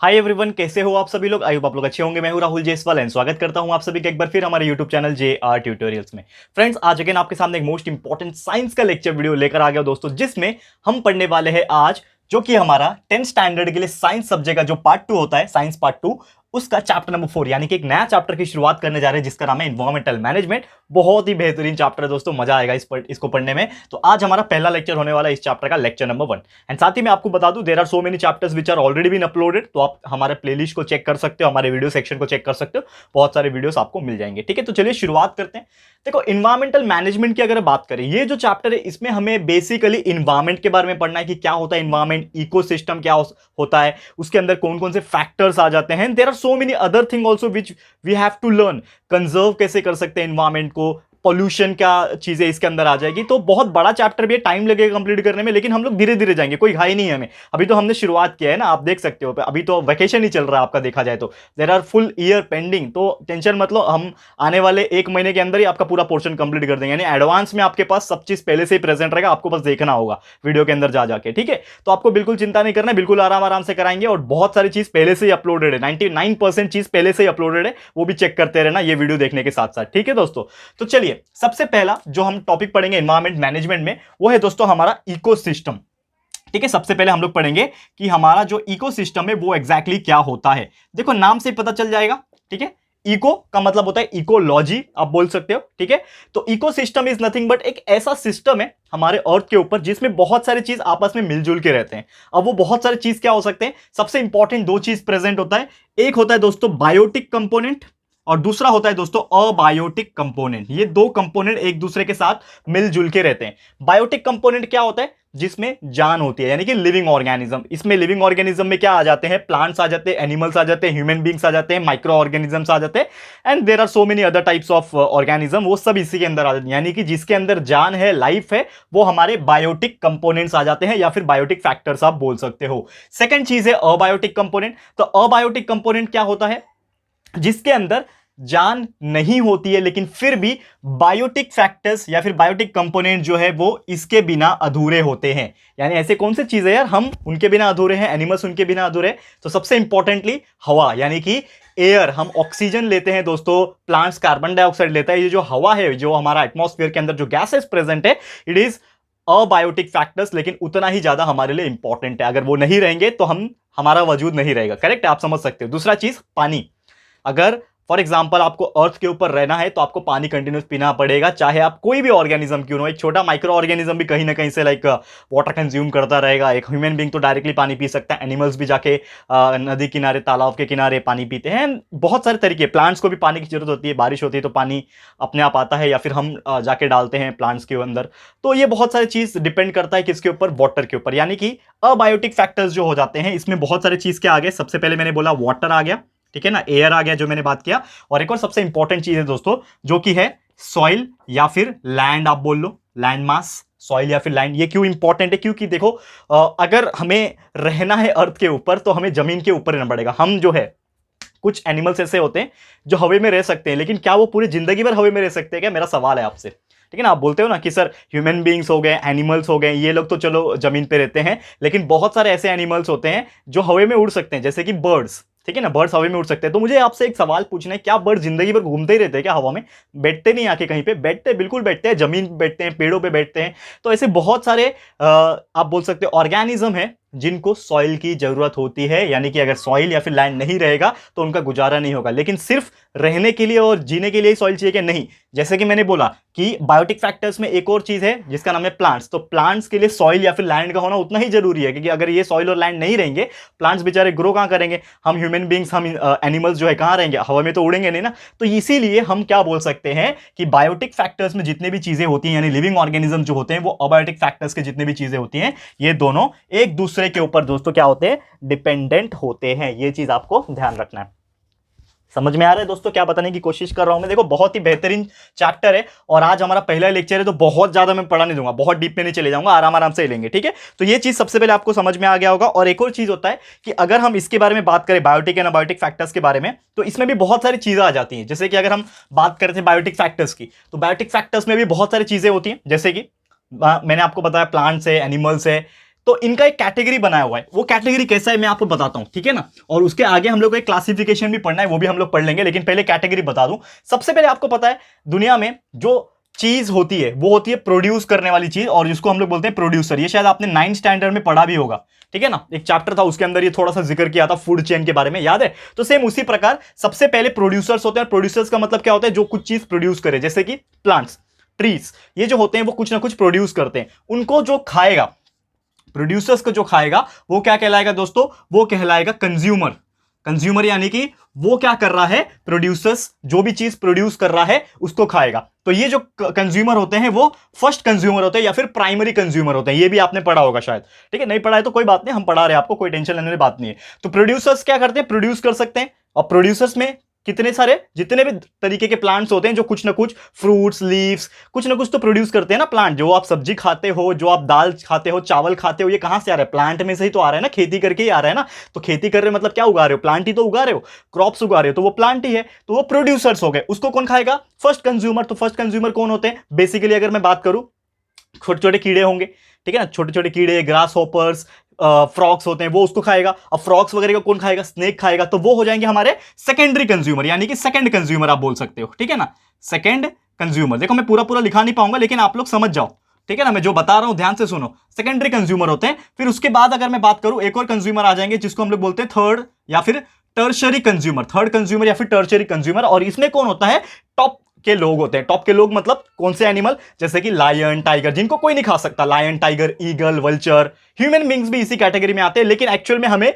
Hi everyone, कैसे हो आप सभी लोग। आई होप आप लोग अच्छे होंगे। मैं हूं राहुल जयसवाल एंड स्वागत करता हूं आप सभी का एक बार फिर हमारे यूट्यूब चैनल JR ट्यूटोरियल्स में। फ्रेंड्स, आज अगेन आपके सामने एक मोस्ट इंपॉर्टेंट साइंस का लेक्चर वीडियो लेकर आ गया दोस्तों, जिसमें हम पढ़ने वाले हैं आज जो कि हमारा 10th स्टैंडर्ड के लिए साइंस सब्जेक्ट का जो पार्ट 2 होता है, साइंस पार्ट 2, उसका चैप्टर नंबर 4 यानी कि एक नया चैप्टर की शुरुआत करने जा रहे हैं जिसका नाम है एनवायरमेंटल मैनेजमेंट। बहुत ही बेहतरीन चैप्टर है दोस्तों, मजा आएगा इसको पढ़ने में। तो आज हमारा पहला लेक्चर होने वाला है इस चैप्टर का, लेक्चर नंबर 1। एंड साथ ही मैं आपको बता दूं, there are so many chapters which are already been uploaded, तो आप हमारे प्लेलिस्ट को चेक कर सकते हो, हमारे वीडियो सेक्शन को चेक कर सकते हो, बहुत सारे वीडियोस आपको मिल जाएंगे। ठीक है, तो चलिए शुरुआत करते हैं। देखो, इन्वायरमेंटल मैनेजमेंट की अगर बात करें, ये जो चैप्टर है इसमें हमें बेसिकली इन्वायरमेंट के बारे में पढ़ना है कि क्या होता है इन्वायरमेंट, इकोसिस्टम क्या होता है, उसके अंदर कौन कौन से फैक्टर्स आ जाते हैं। There are so many other thing also which we have to learn. Conserve कैसे कर सकते हैं इन्वायरमेंट को, पॉल्यूशन क्या चीजें इसके अंदर आ जाएगी। तो बहुत बड़ा चैप्टर भी है, टाइम लगेगा कंप्लीट करने में, लेकिन हम लोग धीरे धीरे जाएंगे, कोई हाई नहीं है हमें। अभी तो हमने शुरुआत किया है ना, आप देख सकते हो, अभी तो वैकेशन ही चल रहा है आपका, देखा जाए तो there are full year pending. तो टेंशन मतलब हम आने वाले 1 महीने के अंदर ही आपका पूरा पोर्शन कंप्लीट कर देंगे, यानी एडवांस में आपके पास सब चीज पहले से ही प्रेजेंट रहेगा, आपको बस देखना होगा वीडियो के अंदर जा जाके। ठीक है, तो आपको बिल्कुल चिंता नहीं करना है, बिल्कुल आराम आराम से कराएंगे। और बहुत सारी चीज पहले से ही अपलोडेड है, 99% चीज पहले से ही अपलोडेड है, वो भी चेक करते रहना ये वीडियो देखने के साथ साथ। ठीक है दोस्तों, तो चलिए सबसे पहला जो हम टॉपिक पढ़ेंगे एनवायरमेंट मैनेजमेंट में, वो है दोस्तों हमारा इकोसिस्टम। ठीक है, सबसे पहले हम लोग पढ़ेंगे कि हमारा जो इकोसिस्टम है वो एग्जैक्टली क्या होता है। देखो, नाम से पता चल जाएगा। ठीक है, इको का मतलब होता है इकोलॉजी, आप बोल सकते हो। ठीक है, तो इकोसिस्टम इज नथिंग बट एक ऐसा सिस्टम है हमारे अर्थ के ऊपर जिसमें बहुत सारी चीज आपस में मिलजुल के रहते हैं। अब वो बहुत सारी चीज क्या हो सकते हैं, सबसे इंपॉर्टेंट 2 चीज प्रेजेंट होता है। एक होता है दोस्तों बायोटिक कंपोनेंट, और दूसरा होता है दोस्तों अबायोटिक कंपोनेंट। ये 2 कंपोनेंट एक दूसरे के साथ मिलजुल के रहते हैं। बायोटिक कंपोनेंट क्या होता है, जिसमें जान होती है, यानी कि लिविंग ऑर्गेनिज्म। इसमें लिविंग ऑर्गेनिज्म में क्या आ जाते हैं, प्लांट्स आ जाते हैं, एनिमल्स आ जाते हैं, ह्यूमन बींग्स आ जाते हैं, माइक्रो ऑर्गेनिजम्स आ जाते हैं, and there are so many other types of organism, वो सब इसी के अंदर आ जाते हैं। यानी कि जिसके अंदर जान है, लाइफ है, वो हमारे बायोटिक कंपोनेंट्स आ जाते हैं, या फिर बायोटिक फैक्टर्स आप बोल सकते हो। सेकेंड चीज है अबायोटिक कंपोनेंट। तो अबायोटिक कंपोनेंट क्या होता है, जिसके अंदर जान नहीं होती है, लेकिन फिर भी बायोटिक फैक्टर्स या फिर बायोटिक कंपोनेंट जो है वो इसके बिना अधूरे होते हैं। यानी ऐसे कौन से चीजें यार, हम उनके बिना अधूरे हैं, एनिमल्स उनके बिना अधूरे हैं। तो सबसे इंपॉर्टेंटली हवा, यानी कि एयर, हम ऑक्सीजन लेते हैं दोस्तों, प्लांट्स कार्बन डाइऑक्साइड लेता है। ये जो हवा है, जो हमारा एटमॉस्फेयर के अंदर जो गैसेस प्रेजेंट है, इट इज अबायोटिक फैक्टर्स, लेकिन उतना ही ज्यादा हमारे लिए इंपॉर्टेंट है। अगर वो नहीं रहेंगे तो हमारा वजूद नहीं रहेगा। करेक्ट है, आप समझ सकते हो। दूसरा चीज पानी। अगर फॉर एग्जाम्पल आपको अर्थ के ऊपर रहना है तो आपको पानी कंटिन्यूस पीना पड़ेगा, चाहे आप कोई भी ऑर्गेनिज्म क्यों हो। एक छोटा माइक्रो ऑर्गेनिज्म भी कहीं ना कहीं से लाइक वाटर कंज्यूम करता रहेगा। एक ह्यूमन बीइंग तो डायरेक्टली पानी पी सकता है, एनिमल्स भी जाके नदी किनारे, तालाब के किनारे पानी पीते हैं। बहुत सारे तरीके, प्लांट्स को भी पानी की जरूरत होती है, बारिश होती है तो पानी अपने आप आता है, या फिर हम जाके डालते हैं प्लांट्स के अंदर। तो ये बहुत सारी चीज डिपेंड करता है किसके ऊपर, वाटर के ऊपर। यानी कि अबायोटिक फैक्टर्स जो हो जाते हैं, इसमें बहुत सारी चीज क्या आ गए। सबसे पहले मैंने बोला वाटर आ गया, ठीक है ना, एयर आ गया जो मैंने बात किया, और एक और सबसे इंपॉर्टेंट चीज है दोस्तों जो कि है सॉइल या फिर लैंड, आप बोल लो लैंड मास। सॉइल या फिर लैंड, ये क्यों इंपॉर्टेंट है, क्योंकि देखो अगर हमें रहना है अर्थ के ऊपर तो हमें जमीन के ऊपर रहना पड़ेगा। हम जो है, कुछ एनिमल्स ऐसे होते हैं जो हवा में रह सकते हैं, लेकिन क्या वो पूरी जिंदगी भर हवा में रह सकते हैं क्या, मेरा सवाल है आपसे। ठीक है ना, आप बोलते हो ना कि सर ह्यूमन बीइंग्स हो गए, एनिमल्स हो गए, ये लोग तो चलो जमीन पे रहते हैं, लेकिन बहुत सारे ऐसे एनिमल्स होते हैं जो हवा में उड़ सकते हैं, जैसे कि बर्ड्स। ठीक है ना, बर्ड्स हवा में उड़ सकते हैं। तो मुझे आपसे एक सवाल पूछना है, क्या बर्ड जिंदगी भर घूमते ही रहते हैं क्या हवा में, बैठते नहीं आके कहीं पे? बैठते, बिल्कुल बैठते हैं, जमीन पे बैठते हैं, पेड़ों पे बैठते हैं। तो ऐसे बहुत सारे आप बोल सकते हो ऑर्गेनिज्म है जिनको सॉइल की जरूरत होती है। यानी कि अगर सॉइल या फिर लैंड नहीं रहेगा तो उनका गुजारा नहीं होगा। लेकिन सिर्फ रहने के लिए और जीने के लिए ही सॉइल चाहिए क्या? नहीं। जैसे कि मैंने बोला कि बायोटिक फैक्टर्स में एक और चीज है जिसका नाम है प्लांट्स। तो प्लांट्स के लिए सॉइल या फिर लैंड का होना उतना ही जरूरी है, क्योंकि अगर ये सॉइल और लैंड नहीं रहेंगे, प्लांट्स बेचारे ग्रो कहां करेंगे? हम ह्यूमन बींग्स, हम एनिमल्स जो है कहां रहेंगे? हवा में तो उड़ेंगे नहीं ना। तो इसीलिए हम क्या बोल सकते हैं कि बायोटिक फैक्टर्स में जितने भी चीजें होती हैं, यानी लिविंग ऑर्गेनिज्म जो होते हैं, वो अबायोटिक फैक्टर्स के जितने भी चीजें होती हैं, ये दोनों एक दूसरे के ऊपर दोस्तों क्या होते हैं, डिपेंडेंट होते हैं। ये चीज आपको ध्यान रखना है। समझ में आ रहा है दोस्तों क्या बताने की कोशिश कर रहा हूं मैं? देखो, बहुत ही बेहतरीन चैप्टर है, और आज हमारा पहला लेक्चर है, तो बहुत ज्यादा मैं पढ़ा नहीं दूंगा, बहुत डीप में नहीं चले जाऊंगा, आराम आराम से ही लेंगे। ठीक है, तो ये चीज सबसे पहले आपको समझ में आ गया होगा। और एक और चीज होता है कि अगर हम इसके बारे में बात करें, बायोटिक एंड अबायोटिक फैक्टर्स के बारे में, तो इसमें भी बहुत सारी चीजें आ जाती हैं। जैसे कि अगर हम बात करते हैं बायोटिक फैक्टर्स की, तो बायोटिक फैक्टर्स में भी बहुत सारी चीजें होती हैं, जैसे कि मैंने आपको बताया प्लांट्स है, एनिमल्स है, तो इनका एक कैटेगरी बनाया हुआ है। वो कैटेगरी कैसा है मैं आपको बताता हूं, ठीक है ना। और उसके आगे हम लोग को एक क्लासिफिकेशन भी पढ़ना है, वो भी हम लोग पढ़ लेंगे, लेकिन पहले कैटेगरी बता दूं। सबसे पहले आपको पता है दुनिया में जो चीज होती है वो होती है प्रोड्यूस करने वाली चीज, और जिसको हम लोग बोलते हैं प्रोड्यूसर। ये शायद आपने 9th स्टैंडर्ड में पढ़ा भी होगा, ठीक है ना। एक चैप्टर था उसके अंदर ये थोड़ा सा जिक्र किया था फूड चेन के बारे में, याद है। तो सेम उसी प्रकार सबसे पहले प्रोड्यूसर्स होते हैं। प्रोड्यूसर्स का मतलब क्या होता है, जो कुछ चीज प्रोड्यूस करे, जैसे कि प्लांट्स, ट्रीज, ये जो होते हैं वो कुछ ना कुछ प्रोड्यूस करते हैं। उनको जो खाएगा, प्रोड्यूसर्स को जो खाएगा वो क्या कहलाएगा दोस्तों, वो कहलाएगा कंज्यूमर। कंज्यूमर यानी कि वो क्या कर रहा है, प्रोड्यूसर्स जो भी चीज प्रोड्यूस कर रहा है उसको खाएगा। तो ये जो कंज्यूमर होते हैं वो फर्स्ट कंज्यूमर होते हैं या फिर प्राइमरी कंज्यूमर होते हैं। ये भी आपने पढ़ा होगा शायद, ठीक है। नहीं पढ़ा है तो कोई बात नहीं, हम पढ़ा रहे हैं आपको, कोई टेंशन लेने वाली बात नहीं है। तो प्रोड्यूसर्स क्या करते हैं, प्रोड्यूस कर सकते हैं। और प्रोड्यूसर्स में कितने सारे, जितने भी तरीके के प्लांट्स होते हैं जो कुछ ना कुछ फ्रूट्स, लीव्स, कुछ ना कुछ तो प्रोड्यूस करते हैं ना प्लांट। जो आप सब्जी खाते हो, जो आप दाल खाते हो, चावल खाते हो, ये कहां से आ रहा है, प्लांट में से ही तो आ रहा है ना, खेती करके ही आ रहा है ना। तो खेती कर रहे हो मतलब क्या उगा रहे हो, प्लांट ही तो उगा रहे हो, क्रॉप्स उगा रहे हो, तो वो प्लांट ही है। तो वो प्रोड्यूसर्स हो गए। उसको कौन खाएगा, फर्स्ट कंज्यूमर। तो फर्स्ट कंज्यूमर कौन होते हैं, बेसिकली अगर मैं बात करूं, छोटे छोटे कीड़े होंगे, ठीक है ना, छोटे छोटे कीड़े, ग्रास हॉपर्स, फ्रॉक्स होते हैं, वो उसको खाएगा। अब फ्रॉक्स वगैरह को कौन खाएगा, स्नेक खाएगा। तो वो हो जाएंगे हमारे सेकेंडरी कंज्यूमर, यानी कि सेकंड कंज्यूमर आप बोल सकते हो, ठीक है ना, सेकंड कंज्यूमर। देखो मैं पूरा पूरा लिखा नहीं पाऊंगा, लेकिन आप लोग समझ जाओ, ठीक है ना। मैं जो बता रहा हूं ध्यान से सुनो। सेकेंडरी कंज्यूमर होते हैं। फिर उसके बाद अगर मैं बात करूं, एक और कंज्यूमर आ जाएंगे जिसको हम लोग बोलते हैं थर्ड या फिर टर्शरी कंज्यूमर। थर्ड कंज्यूमर या फिर टर्शरी कंज्यूमर। और इसमें कौन होता है, टॉप के लोग होते हैं। टॉप के लोग मतलब कौन से एनिमल, जैसे कि लायन, टाइगर, जिनको कोई नहीं खा सकता। Lion, tiger, eagle, vulture, human beings भी इसी कैटेगरी में आते हैं। लेकिन एक्चुअल में हमें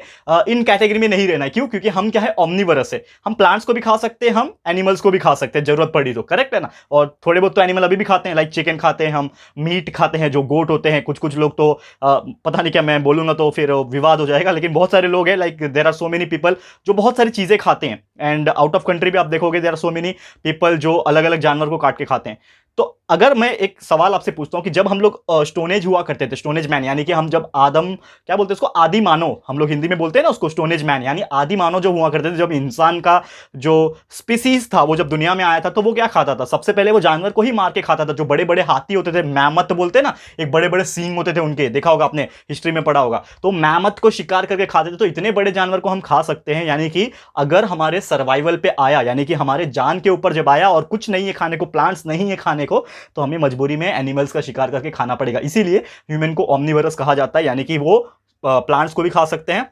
इन कैटेगरी में नहीं रहना है। क्यों, क्योंकि हम क्या है, ऑमनीवरस है। हम प्लांट्स को भी खा सकते हैं, हम एनिमल्स को भी खा सकते हैं जरूरत पड़ी तो, करेक्ट है ना। और थोड़े बहुत तो एनिमल अभी भी खाते हैं, लाइक चिकन खाते हैं हम, मीट खाते हैं, जो गोट होते हैं। कुछ कुछ लोग तो पता नहीं क्या, मैं बोलूंगा तो फिर विवाद हो जाएगा, लेकिन बहुत सारे लोग हैं, like there are so many people जो बहुत सारी चीजें खाते हैं। एंड आउट ऑफ कंट्री भी आप देखोगे there are so many people जो अलग अलग जानवर को काट के खाते हैं। तो अगर मैं एक सवाल आपसे पूछता हूं कि जब हम लोग स्टोनेज हुआ करते थे, स्टोनेज मैन, यानी कि हम जब आदम, क्या बोलते हैं उसको, आदि मानव, हम लोग हिंदी में बोलते हैं ना उसको, स्टोनेज मैन, यानी आदि मानव जो हुआ करते थे, जब इंसान का जो स्पीसीज था वो जब दुनिया में आया था, तो वो क्या खाता था, सबसे पहले वो जानवर को ही मार के खाता था। जो बड़े बड़े हाथी होते थे, मैमथ बोलते हैं ना, एक बड़े बड़े सींग होते थे उनके, देखा होगा आपने, हिस्ट्री में पढ़ा होगा। तो मैमथ को शिकार करके खाते थे। तो इतने बड़े जानवर को हम खा सकते हैं, यानी कि अगर हमारे सर्वाइवल पे आया, यानी कि हमारे जान के ऊपर जब आया और कुछ नहीं है खाने को, प्लांट्स नहीं है खाने को, तो हमें मजबूरी में एनिमल्स का शिकार करके खाना पड़ेगा। इसीलिए ह्यूमन को ओमनिवरस कहा जाता है, यानी कि वो प्लांट्स को भी खा सकते हैं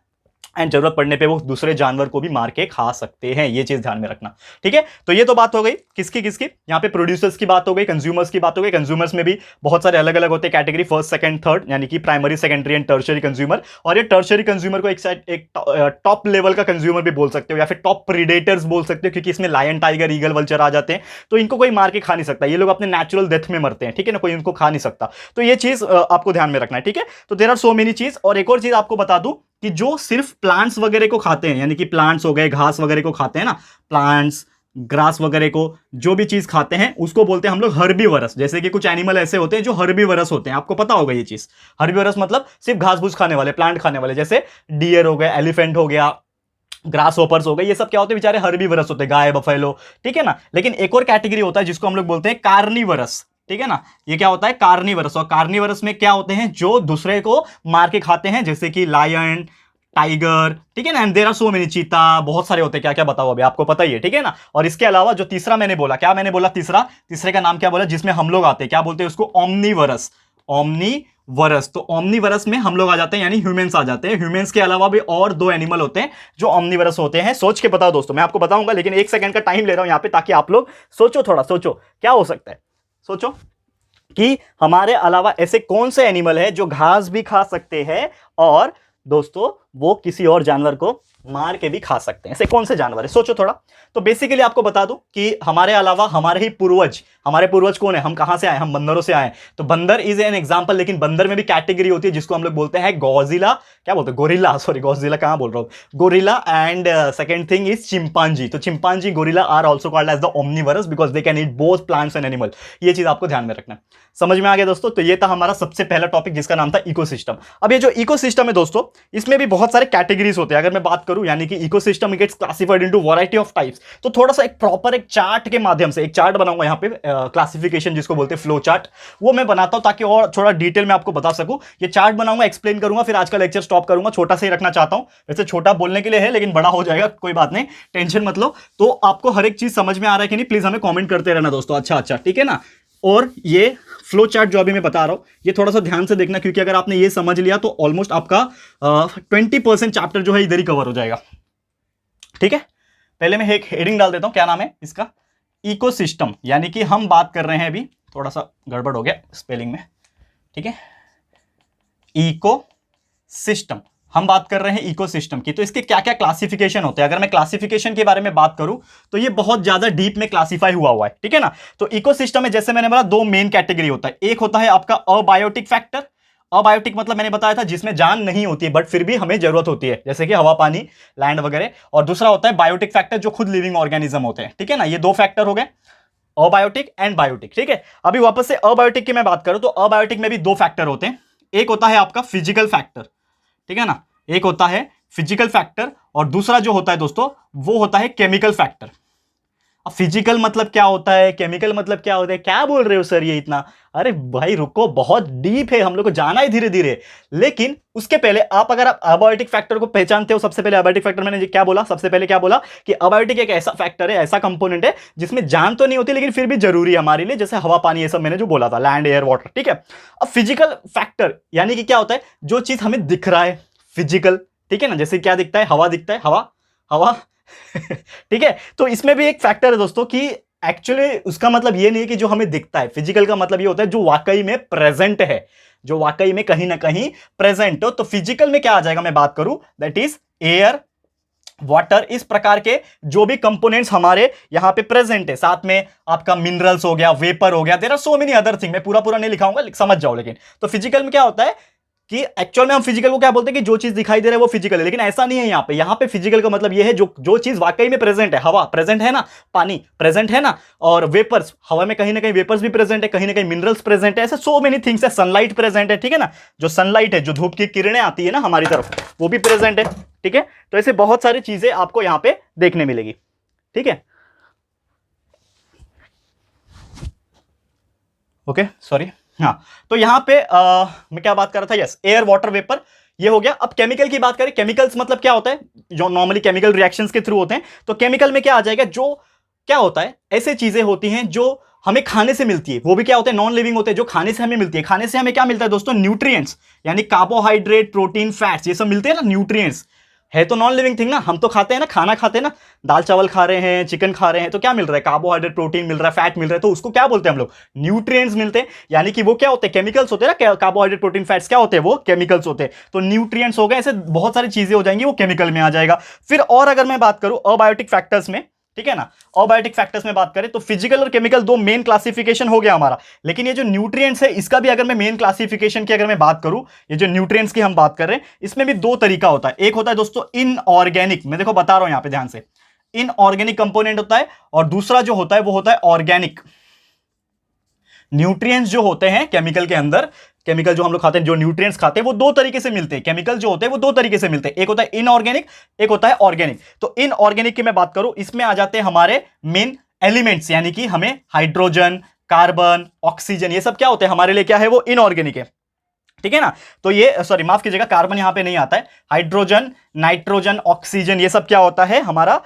एंड जरूरत पड़ने पे वो दूसरे जानवर को भी मार के खा सकते हैं। ये चीज ध्यान में रखना, ठीक है। तो ये तो बात हो गई किसकी किसकी, यहाँ पे प्रोड्यूसर्स की बात हो गई, कंज्यूमर्स की बात हो गई। कंज्यूमर्स में भी बहुत सारे अलग अलग होते हैं कैटेगरी, फर्स्ट, सेकंड, थर्ड, यानी कि primary, secondary and tertiary consumer. और ये टर्शरी कंज्यूमर को एक टॉप लेवल का कंज्यूमर भी बोल सकते हो, या फिर टॉप प्रीडेटर्स बोल सकते हो, क्योंकि इसमें लायन, टाइगर, ईगल, वल्चर आ जाते हैं। तो इनको कोई मार के खा नहीं सकता, ये लोग अपने नेचुरल डेथ में मरते हैं, ठीक है ना, कोई इनको खा नहीं सकता। तो ये चीज आपको ध्यान में रखना है, ठीक है। तो देयर आर सो मेनी चीज। और एक और चीज आपको बता दूं कि जो सिर्फ प्लांट्स वगैरह को खाते हैं, यानी कि प्लांट्स हो गए, घास वगैरह को खाते हैं ना, प्लांट्स, ग्रास वगैरह को, जो भी चीज खाते हैं उसको बोलते हैं हम लोग हर्बीवरस। जैसे कि कुछ एनिमल ऐसे होते हैं जो हर्बीवरस होते हैं, आपको पता होगा ये चीज। हर्बीवरस मतलब सिर्फ घास फूस खाने वाले, प्लांट खाने वाले, जैसे डियर हो गए, एलिफेंट हो गया, ग्रास होपर्स हो गए, ये सब क्या होते हैं, बेचारे हर्बीवरस होते हैं, गाय, बफेलो, ठीक है ना। लेकिन एक और कैटेगरी होता है जिसको हम लोग बोलते हैं कार्निवरस, ठीक है ना। ये क्या होता है, कार्निवरस। और कार्निवरस में क्या होते हैं, जो दूसरे को मार के खाते हैं, जैसे कि लायन, टाइगर, ठीक है ना। And there are so many, चीता, बहुत सारे होते हैं, क्या क्या बताओ अभी आपको पता ही है, ठीक है ना। और इसके अलावा जो तीसरा मैंने बोला, क्या मैंने बोला, तीसरे का नाम क्या बोला, जिसमें हम लोग आते हैं, क्या बोलते हैं उसको, ओमनीवरस। ओमनीवरस, तो ओमनीवरस में हम लोग आ जाते हैं, यानी ह्यूमंस आ जाते हैं। ह्यूमंस के अलावा भी और दो एनिमल होते हैं जो ओमनीवरस होते हैं। सोच के बताओ दोस्तों, मैं आपको बताऊंगा, लेकिन 1 सेकंड का टाइम ले रहा हूं यहां पे, ताकि आप लोग सोचो, थोड़ा सोचो क्या हो सकता है। सोचो कि हमारे अलावा ऐसे कौन से एनिमल है जो घास भी खा सकते हैं और दोस्तों वो किसी और जानवर को मार के भी खा सकते हैं। ऐसे कौन से जानवर है, सोचो थोड़ा। तो बेसिकली आपको बता दूं कि हमारे अलावा हमारे ही पूर्वज, हमारे पूर्वज कौन है, हम कहां से आए, हम बंदरों से आए। तो बंदर इज एन एग्जांपल, लेकिन बंदर में भी कैटेगरी होती है जिसको हम लोग बोलते हैं गॉजिला, क्या बोलते हैं, गोरिल्ला, सॉरी गॉजिला कहां बोल रहा हूं, gorilla. And second thing is chimpanzee. तो chimpanzee, gorilla are also called as the omnivorous because they can eat both plants and animal. ये चीज आपको ध्यान में रखना है। समझ में आ गया दोस्तों। तो ये था हमारा सबसे पहला टॉपिक जिसका नाम था इकोसिस्टम। अब ये जो इकोसिस्टम है दोस्तों, इसमें भी बहुत सारे कैटेगरीज होते हैं। अगर मैं बात करूं यानी कि ecosystem gets classified into variety of types, तो थोड़ा सा एक प्रॉपर एक चार्ट के माध्यम से एक चार्ट बनाऊंगा यहाँ पे, क्लासिफिकेशन जिसको बोलते हैं फ्लो चार्ट, वो मैं बनाता हूं ताकि और थोड़ा डिटेल में आपको बता सकूं। ये चार्ट बनाऊंगा, एक्सप्लेन करूंगा, फिर आज का लेक्चर स्टॉप करूंगा। छोटा सा ही रखना चाहता हूं, वैसे छोटा बोलने के लिए है लेकिन बड़ा हो जाएगा, कोई बात नहीं, टेंशन मत लो। तो आपको हर एक चीज समझ में आ रहा है कि नहीं, प्लीज हमें कॉमेंट करते रहना दोस्तों। अच्छा, ठीक है ना। और ये फ्लो चार्ट जो अभी मैं बता रहा हूं, ये थोड़ा सा ध्यान से देखना, क्योंकि अगर आपने ये समझ लिया तो ऑलमोस्ट आपका 20% चैप्टर जो है इधर ही कवर हो जाएगा। ठीक है, पहले मैं एक हेडिंग डाल देता हूं, क्या नाम है इसका, इकोसिस्टम, यानी कि हम बात कर रहे हैं अभी, थोड़ा सा गड़बड़ हो गया स्पेलिंग में, ठीक है, इकोसिस्टम, हम बात कर रहे हैं इकोसिस्टम की। तो इसके क्या क्या क्लासिफिकेशन होते हैं, अगर मैं क्लासिफिकेशन के बारे में बात करूं तो ये बहुत ज्यादा डीप में क्लासिफाई हुआ है, ठीक है ना। तो इकोसिस्टम में जैसे मैंने बोला दो मेन कैटेगरी होता है, एक होता है आपका अबायोटिक फैक्टर। अबायोटिक मतलब मैंने बताया था जिसमें जान नहीं होती है बट फिर भी हमें जरूरत होती है, जैसे कि हवा, पानी, लैंड वगैरह। और दूसरा होता है बायोटिक फैक्टर, जो खुद लिविंग ऑर्गेनिज्म होते हैं, ठीक है ना। ये दो फैक्टर हो गए, अबायोटिक एंड बायोटिक, ठीक है। अभी वापस से अबायोटिक की मैं बात करूं तो अबायोटिक में भी दो फैक्टर होते हैं, एक होता है आपका फिजिकल फैक्टर, ठीक है ना, एक होता है फिजिकल फैक्टर, और दूसरा जो होता है दोस्तों वो होता है केमिकल फैक्टर। अब फिजिकल मतलब क्या होता है, केमिकल मतलब क्या होता है, क्या बोल रहे हो सर ये इतना, अरे भाई रुको, बहुत डीप है, हम लोग को जाना है धीरे धीरे। लेकिन उसके पहले अगर आप अबायोटिक फैक्टर को पहचानते हो, सबसे पहले अबायोटिक फैक्टर मैंने क्या बोला, सबसे पहले क्या बोला कि अबायोटिक एक ऐसा फैक्टर है, ऐसा कंपोनेंट है जिसमें जान तो नहीं होती लेकिन फिर भी जरूरी है हमारे लिए, जैसे हवा, पानी, ये सब मैंने जो बोला था, लैंड, एयर, वाटर, ठीक है। अब फिजिकल फैक्टर यानी कि क्या होता है, जो चीज हमें दिख रहा है फिजिकल, ठीक है ना, जैसे क्या दिखता है, हवा दिखता है, हवा हवा ठीक है। तो इसमें भी एक फैक्टर है दोस्तों कि एक्चुअली उसका मतलब ये नहीं है कि जो हमें दिखता है, फिजिकल का मतलब ये होता है जो वाकई में प्रेजेंट है, जो वाकई में कहीं ना कहीं प्रेजेंट हो। तो फिजिकल में क्या आ जाएगा, मैं बात करूं, दैट इज एयर, वाटर, इस प्रकार के जो भी कंपोनेंट्स हमारे यहां पे प्रेजेंट है। साथ में आपका मिनरल्स हो गया, वेपर हो गया, there are so many other thing, मैं पूरा नहीं लिखाऊंगा, समझ जाओ। लेकिन तो फिजिकल में क्या होता है कि एक्चुअल में हम फिजिकल को क्या बोलते हैं कि जो चीज दिखाई दे रहा है वो फिजिकल है, लेकिन ऐसा नहीं है। यहाँ पे फिजिकल का मतलब ये है जो चीज वाकई में प्रेजेंट है, हवा प्रेजेंट है ना, पानी प्रेजेंट है ना, और वेपर्स, हवा में कहीं ना कहीं वेपर्स भी प्रेजेंट है, कहीं ना कहीं मिनरल्स प्रेजेंट है, ऐसे सो मेनी थिंग्स है। सनलाइट प्रेजेंट है, ठीक है ना, जो सनलाइट है, जो धूप की किरणें आती है ना हमारी तरफ, वो भी प्रेजेंट है, ठीक है। तो ऐसे बहुत सारी चीजें आपको यहां पे देखने मिलेगी, ठीक है। ओके, सॉरी, हाँ। तो यहां पे मैं क्या बात कर रहा था, यस, एयर, वाटर, वेपर, ये हो गया। अब केमिकल की बात करें, केमिकल्स मतलब क्या होता है, जो नॉर्मली केमिकल रिएक्शंस के थ्रू होते हैं। तो केमिकल में क्या आ जाएगा, जो क्या होता है, ऐसे चीजें होती हैं जो हमें खाने से मिलती है, वो भी क्या होते हैं, नॉन लिविंग होते हैं, जो खाने से हमें मिलती है। खाने से हमें क्या मिलता है दोस्तों, न्यूट्रिएंट्स, यानी कार्बोहाइड्रेट, प्रोटीन, फैट्स, ये सब मिलते हैं ना, न्यूट्रिएंट्स है तो नॉन लिविंग थिंग ना। हम तो खाते हैं ना, खाना खाते हैं ना, दाल चावल खा रहे हैं, चिकन खा रहे हैं, तो क्या मिल रहा है, कार्बोहाइड्रेट, प्रोटीन मिल रहा है, फैट मिल रहा है, तो उसको क्या बोलते हैं हम लोग, न्यूट्रिएंट्स मिलते हैं। यानी कि वो क्या होते हैं, केमिकल्स होते हैं ना, कार्बोहाइड्रेट, प्रोटीन, फैट्स क्या होते हैं, वो केमिकल्स होते हैं। तो न्यूट्रिएंट्स हो गए, ऐसे बहुत सारी चीजें हो जाएंगी, वो केमिकल में आ जाएगा। फिर और अगर मैं बात करूं अबायोटिक फैक्टर्स में, ठीक है ना, अबायोटिक फैक्टर्स में बात करें तो फिजिकल और केमिकल दो मेन क्लासिफिकेशन हो गया हमारा। लेकिन ये जो न्यूट्रिएंट्स है, इसका भी अगर मैं मेन क्लासिफिकेशन की अगर मैं बात करूं, ये जो न्यूट्रिएंट्स की हम बात कर रहे हैं, इसमें भी दो तरीका होता है। एक होता है दोस्तों इनऑर्गेनिक, मैं देखो बता रहा हूं यहां पे ध्यान से, इनऑर्गेनिक कंपोनेंट होता है, और दूसरा जो होता है वो होता है ऑर्गेनिक। न्यूट्रिएंट्स जो होते हैं केमिकल के अंदर, केमिकल जो हम लोग खाते हैं, जो न्यूट्रिएंट्स खाते हैं, वो दो तरीके से मिलते हैं। केमिकल जो होते हैं वो दो तरीके से मिलते हैं, एक होता है इनऑर्गेनिक, एक होता है ऑर्गेनिक। तो इनऑर्गेनिक की मैं बात करूं, इसमें आ जाते हैं हमारे मेन एलिमेंट्स, यानी कि हमें हाइड्रोजन, कार्बन, ऑक्सीजन, ये सब क्या होते हैं हमारे लिए, क्या है, वो इनऑर्गेनिक है, ठीक है ना। तो ये, सॉरी माफ कीजिएगा, कार्बन यहां पे नहीं आता है, हाइड्रोजन, नाइट्रोजन, ऑक्सीजन, ये सब क्या होता है हमारा,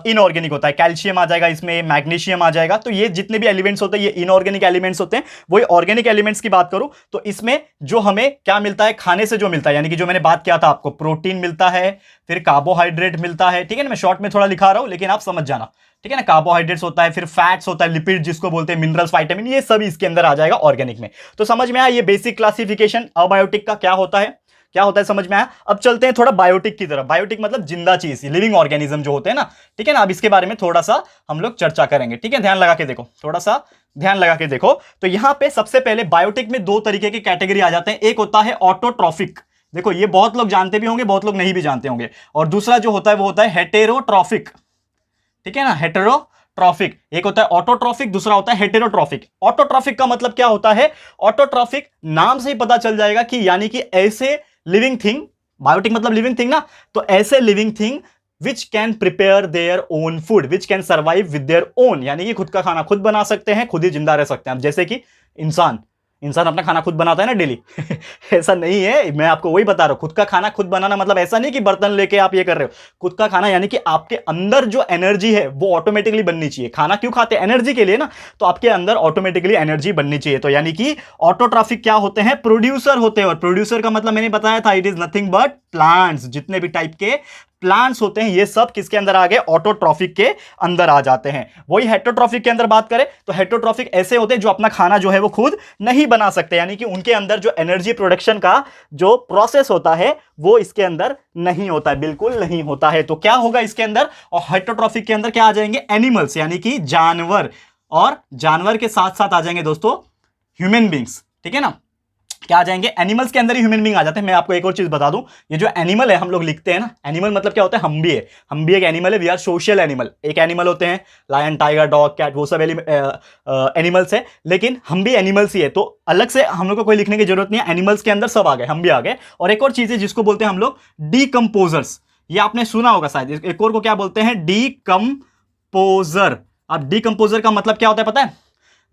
इनऑर्गेनिक होता है। कैल्शियम आ जाएगा इसमें, मैग्नीशियम आ जाएगा। तो ये जितने भी एलिमेंट्स होते हैं ये इनऑर्गेनिक एलिमेंट्स होते हैं। वही ऑर्गेनिक एलिमेंट्स की बात करूं तो इसमें जो हमें क्या मिलता है, खाने से जो मिलता है, यानी कि जो मैंने बात किया था आपको, प्रोटीन मिलता है, फिर कार्बोहाइड्रेट मिलता है, ठीक है ना। मैं शॉर्ट में थोड़ा लिखा रहा हूं लेकिन आप समझ जाना, ठीक है ना। कार्बोहाइड्रेट्स होता है, फिर फैट्स होता है, लिपिड जिसको बोलते हैं, मिनरल्स, विटामिन, ये सब इसके अंदर आ जाएगा ऑर्गेनिक में। तो समझ में आया ये बेसिक क्लासिफिकेशन अबायोटिक का क्या होता है, क्या होता है, समझ में आया। अब चलते हैं थोड़ा बायोटिक की तरफ। बायोटिक मतलब जिंदा चीज, लिविंग ऑर्गेनिज्म जो होते हैं ना, ठीक है ना। अब इसके बारे में थोड़ा सा हम लोग चर्चा करेंगे, ठीक है। ध्यान लगा के देखो, थोड़ा सा ध्यान लगा के देखो। तो यहां पे सबसे पहले बायोटिक में दो तरीके की कैटेगरी आ जाते हैं। एक होता है ऑटोट्रॉफिक, देखो ये बहुत लोग जानते भी होंगे, बहुत लोग नहीं भी जानते होंगे। और दूसरा जो होता है वो होता है हेटेरोट्रॉफिक, ठीक है ना, हेटेरोट्रॉफिक। एक होता है ऑटोट्रॉफिक, दूसरा होता है हेटेरोट्रॉफिक। ऑटोट्रॉफिक का मतलब क्या होता है, ऑटोट्रॉफिक नाम से ही पता चल जाएगा कि यानी कि ऐसे लिविंग थिंग बायोटिक मतलब लिविंग थिंग ना, तो ऐसे living thing which can prepare their own food, which can survive with their own, यानी कि खुद का खाना खुद बना सकते हैं, खुद ही जिंदा रह सकते हैं। जैसे कि इंसान इंसान अपना खाना खुद बनाता है ना डेली। ऐसा नहीं है, मैं आपको वही बता रहा हूं। खुद का खाना खुद बनाना मतलब ऐसा नहीं कि बर्तन लेके आप ये कर रहे हो। खुद का खाना यानी कि आपके अंदर जो एनर्जी है वो ऑटोमेटिकली बननी चाहिए। खाना क्यों खाते हैं? एनर्जी के लिए ना, तो आपके अंदर ऑटोमेटिकली एनर्जी बननी चाहिए। तो यानी कि ऑटोट्रॉफिक क्या होते हैं? प्रोड्यूसर होते हैं। और प्रोड्यूसर का मतलब मैंने बताया था, it is nothing but plants. जितने भी टाइप के प्लांट्स होते हैं ये सब किसके अंदर आ गए? ऑटोट्रॉफिक के अंदर आ जाते हैं। वही हेटरोट्रॉफिक के अंदर बात करें तो हेटरोट्रॉफिक ऐसे होते हैं जो अपना खाना जो है वो खुद नहीं बना सकते, यानी कि उनके अंदर जो एनर्जी प्रोडक्शन का जो प्रोसेस होता है वो इसके अंदर नहीं होता है, बिल्कुल नहीं होता है। तो क्या होगा इसके अंदर? और हेटरोट्रॉफिक के अंदर क्या आ जाएंगे? एनिमल्स, यानी कि जानवर। और जानवर के साथ साथ आ जाएंगे दोस्तों ह्यूमन बींग्स, ठीक है ना। क्या आ जाएंगे? एनिमल्स के अंदर ही ह्यूमन बीइंग आ जाते हैं। मैं आपको एक और चीज बता दूं, ये जो एनिमल है हम लोग लिखते हैं ना, एनिमल मतलब क्या होता है? हम भी है, हम भी एक एनिमल है। We are social animal. एक एनिमल होते हैं लायन, टाइगर, डॉग, कैट, वो सब एनिमल्स है, लेकिन हम भी एनिमल्स ही है। तो अलग से हम लोग को कोई लिखने की जरूरत नहीं है, एनिमल्स के अंदर सब आ गए, हम भी आ गए। और एक और चीज है जिसको बोलते हैं हम लोग डीकंपोजर्स। ये आपने सुना होगा शायद। एक और को क्या बोलते हैं? डीकंपोजर। अब डीकंपोजर का मतलब क्या होता है पता है?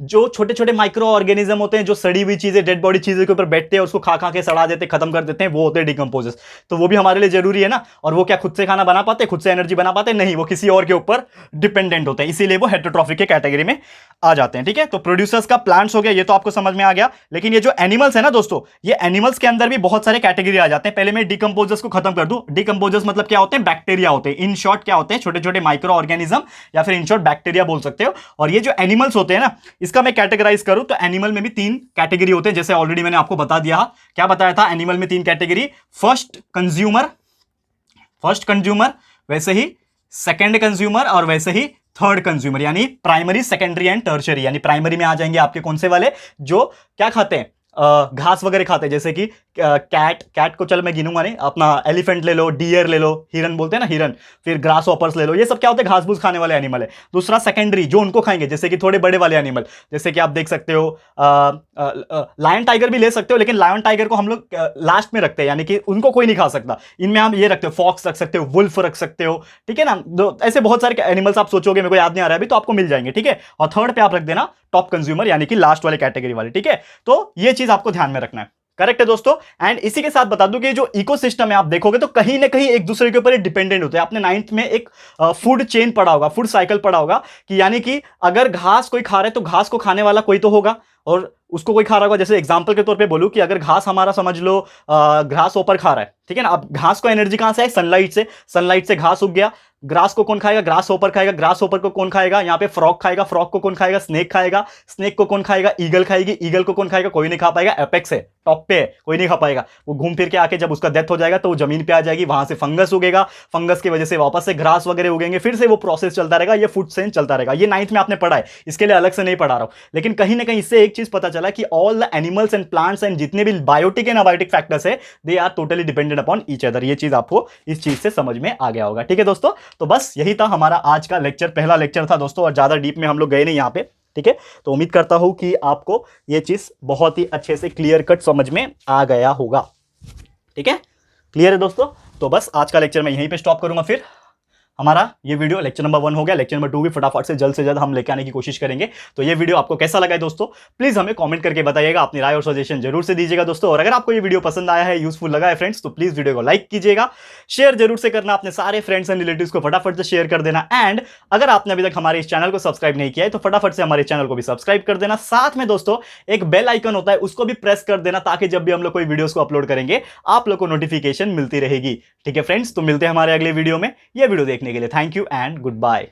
जो छोटे छोटे माइक्रो ऑर्गेनिज्म होते हैं जो सड़ी हुई चीजें, डेड बॉडी चीजें के ऊपर बैठते हैं, उसको खा खा के सड़ा देते हैं, खत्म कर देते हैं, वो होते हैं डिकम्पोजर्स। तो वो भी हमारे लिए जरूरी है ना। और वो क्या खुद से खाना बना पाते हैं? खुद से एनर्जी बना पाते हैं? नहीं, वो किसी और के ऊपर डिपेंडेंट होते हैं, इसीलिए वो हेटरोट्रॉफिक के कैटेगरी में आ जाते हैं। ठीक है, तो प्रोड्यूसर्स का प्लांट्स हो गया, ये तो आपको समझ में आ गया। लेकिन ये जो एनिमल्स है ना दोस्तों, ये एनिमल्स के अंदर भी बहुत सारे कैटेगरी आ जाते हैं। पहले मैं डिकम्पोजर्स को खत्म कर दूं। डिकम्पोजर्स मतलब क्या होते हैं? बैक्टीरिया होते हैं। इन शॉर्ट क्या होते हैं? छोटे छोटे माइक्रो ऑर्गेनिज्म, या फिर इन शॉर्ट बैक्टीरिया बोल सकते हो। और ये जो एनिमल्स होते हैं ना, इसका मैं कैटेगराइज करूं तो एनिमल में भी 3 कैटेगरी होते हैं, जैसे ऑलरेडी मैंने आपको बता दिया। क्या बताया था? एनिमल में 3 कैटेगरी। फर्स्ट कंज्यूमर, वैसे ही सेकंड कंज्यूमर, और वैसे ही थर्ड कंज्यूमर, यानी प्राइमरी, सेकेंडरी एंड टर्शियरी। यानी प्राइमरी में आ जाएंगे आपके कौन से वाले? जो क्या खाते हैं? घास वगैरह खाते हैं, जैसे कि कैट को चलो मैं गिनूंगा नहीं, अपना एलिफेंट ले लो, डियर ले लो, हिरन बोलते हैं ना, हिरन, फिर ग्रास हॉपर्स ले लो, ये सब क्या होते हैं? घास फूस खाने वाले एनिमल है। दूसरा सेकेंडरी, जो उनको खाएंगे, जैसे कि थोड़े बड़े वाले एनिमल, जैसे कि आप देख सकते हो लायन टाइगर भी ले सकते हो, लेकिन लायन टाइगर को हम लोग लास्ट में रखते हैं, यानी कि उनको कोई नहीं खा सकता। इनमें हम ये रखते हो, फॉक्स रख सकते हो, वुल्फ रख सकते हो, ठीक है ना। ऐसे बहुत सारे एनिमल्स आप सोचोगे, मेरे को याद नहीं आ रहा है अभी, तो आपको मिल जाएंगे, ठीक है। और थर्ड पे आप रख देना टॉप कंज्यूमर, यानी कि लास्ट वाले कैटेगरी वाले, ठीक है। तो ये चीज आपको ध्यान में रखना है, करेक्ट है दोस्तों। एंड इसी के साथ बता दूं कि जो इकोसिस्टम है आप देखोगे तो कहीं ना कहीं एक दूसरे के ऊपर डिपेंडेंट होते हैं। आपने 9th में एक फूड चेन पढ़ा होगा, फूड साइकिल पढ़ा होगा, कि यानी कि अगर घास कोई खा रहा है तो घास को खाने वाला कोई तो होगा, और उसको कोई खा रहा होगा। जैसे एग्जांपल के तौर पे बोलूं कि अगर घास हमारा समझ लो घास ऊपर खा रहा है, ठीक है ना। अब घास को एनर्जी कहां से है? सनलाइट से। सनलाइट से घास उग गया, ग्रास को कौन खाएगा? ग्रास ऊपर खाएगा। ग्रास ऊपर को कौन खाएगा? यहाँ पे फ्रॉग खाएगा। फ्रॉग को कौन खाएगा? स्नेक खाएगा। स्नेक को कौन खाएगा? ईगल खाएगी। ईगल को कौन खाएगा? कोई नहीं खा पाएगा, एपेक्स है, टॉप पे है, कोई नहीं खा पाएगा। वो घूम फिर के आके जब उसका डेथ हो जाएगा तो वो जमीन पे आ जाएगी, वहां से फंगस उगेगा, फंगस की वजह से वापस से ग्रास वगैरह उगेंगे, फिर से वो प्रोसेस चलता रहेगा, ये फूड चेन चलता रहेगा। ये 9th में आपने पढ़ा है, इसके लिए अलग से नहीं पढ़ा रहा हूं। लेकिन कहीं ना कहीं इससे एक चीज पता चला कि all the animals and plants and जितने भी बायोटिक एंड अबायोटिक फैक्टर्स है, they are totally dependent upon each other. ये चीज आपको इस चीज से समझ में आ गया होगा, ठीक है दोस्तों। तो बस यही था हमारा आज का लेक्चर, पहला लेक्चर था दोस्तों, और ज्यादा डीप में हम लोग गए नहीं यहाँ पे, ठीक है। तो उम्मीद करता हूं कि आपको ये चीज बहुत ही अच्छे से क्लियर कट समझ में आ गया होगा, ठीक है। क्लियर है दोस्तों। तो बस आज का लेक्चर मैं यहीं पे स्टॉप करूंगा। फिर हमारा ये वीडियो लेक्चर नंबर 1 हो गया। लेक्चर नंबर 2 भी फटाफट से जल्द हम लेके आने की कोशिश करेंगे। तो ये वीडियो आपको कैसा लगा है दोस्तों, प्लीज हमें कमेंट करके बताइएगा, अपनी राय और सजेशन जरूर से दीजिएगा दोस्तों। और अगर आपको ये वीडियो पसंद आया है, यूजफुल लगा है फ्रेंड्स, तो प्लीज वीडियो को लाइक कीजिएगा, शेयर जरूर से करना, अपने सारे फ्रेंड्स एंड रिलेटिव्स को फटाफट से शेयर कर देना। एंड अगर आपने अभी तक हमारे इस चैनल को सब्सक्राइब नहीं किया है तो फटाफट से हमारे चैनल को भी सब्सक्राइब कर देना। साथ में दोस्तों एक बेल आइकन होता है, उसको भी प्रेस कर देना, ताकि जब भी हम लोग कोई वीडियोस को अपलोड करेंगे आप लोग को नोटिफिकेशन मिलती रहेगी, ठीक है फ्रेंड्स। तो मिलते हैं हमारे अगले वीडियो में। यह वीडियो देखने के लिए thank you and good bye.